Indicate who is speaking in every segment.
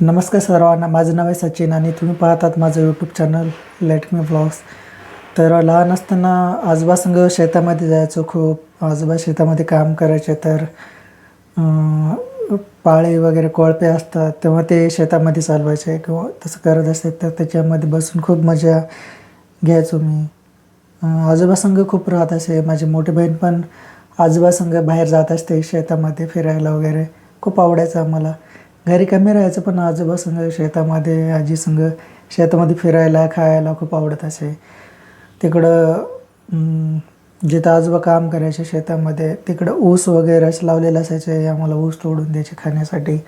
Speaker 1: नमस्कार सर्वांना. माझं नाव आहे सचिन आणि तुम्ही पाहतात माझं YouTube channel let me vlogs. तर लहान असताना आजोबासंग शेतामध्ये जायचो खूप. आजोबा शेतामध्ये काम करायचे, तर पाळी वगैरे कोळपे असतात तेव्हा ते शेतामध्ये चालवायचे किंवा तसं करत असते, तर त्याच्यामध्ये बसून खूप मजा घ्यायचो मी. आजोबासंग खूप राहत असे. माझी मोठी बहीण पण आजोबासंग बाहेर जात असते शेतामध्ये फिरायला वगैरे. खूप आवडायचं आम्हाला. घरी कमी राहायचं पण आजोबासंग शेतामध्ये, आजीसंग शेतामध्ये फिरायला, खायला खूप आवडत असे. तिकडं जिथं आजोबा काम करायचे शेतामध्ये, तिकडं ऊस वगैरे असं लावलेलं असायचे. आम्हाला ऊस तोडून द्यायचे खाण्यासाठी.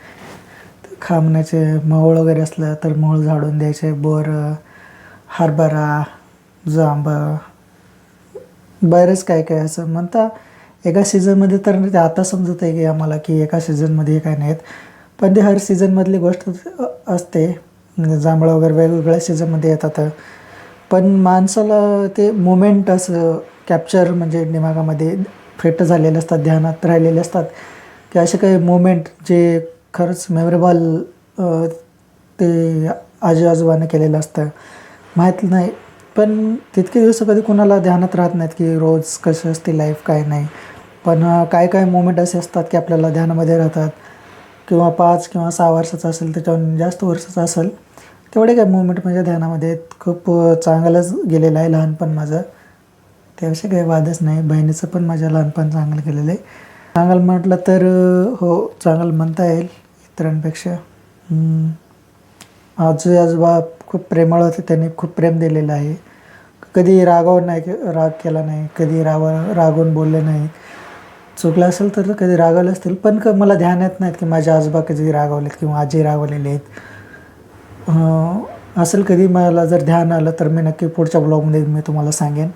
Speaker 1: खामण्याचे मोहोळ वगैरे असलं तर मोहोळ झाडून द्यायचे. बोरं, हरभरा, जांभळं, बरेच काय काय असं म्हणता. एका सीझनमध्ये तर ते आता समजत आहे की आम्हाला की एका सीझनमध्ये हे काय नाहीत, पण ते हर सीझनमधली गोष्ट असते. जांभळं वगैरे वेगवेगळ्या सीझनमध्ये येतात. पण माणसाला ते मोमेंट असं कॅप्चर म्हणजे दिमागामध्ये फिट झालेले असतात, ध्यानात राहिलेले असतात, की असे काही मोमेंट जे खरंच मेमोरेबल ते आजी आजोबानं केलेलं असतं. माहीत नाही, पण तितके दिवस कधी कोणाला ध्यानात राहत नाहीत की रोज कशी असते लाईफ, काय नाही. पण काय काय मोमेंट असे असतात की आपल्याला ध्यानामध्ये राहतात. किंवा 5 किंवा 6 वर्षाचा असेल, त्याच्याहून जास्त वर्षाचा असेल, तेवढे काय मूमेंट माझ्या ध्यानामध्ये आहेत. खूप चांगलंच गेलेलं आहे लहानपण माझं. त्याविषयी काही वादच नाही. बहिणीचं पण माझ्या लहानपण चांगलं गेलेलं आहे. चांगलं म्हटलं तर हो, चांगलं म्हणता येईल इतरांपेक्षा. आजी आजोबा खूप प्रेमळ होते. त्यांनी खूप प्रेम दिलेलं आहे. कधी रागावून नाही, राग केला नाही, कधी रागवून बोलले नाही. चुकलं असेल तर कधी रागावले असतील, पण मला ध्यान येत नाहीत की माझे आजोबा कधी रागावलेत किंवा आजी रागावलेले आहेत. असेल कधी मला जर ध्यान आलं तर मी नक्की पुढच्या ब्लॉगमध्ये मी तुम्हाला सांगेन.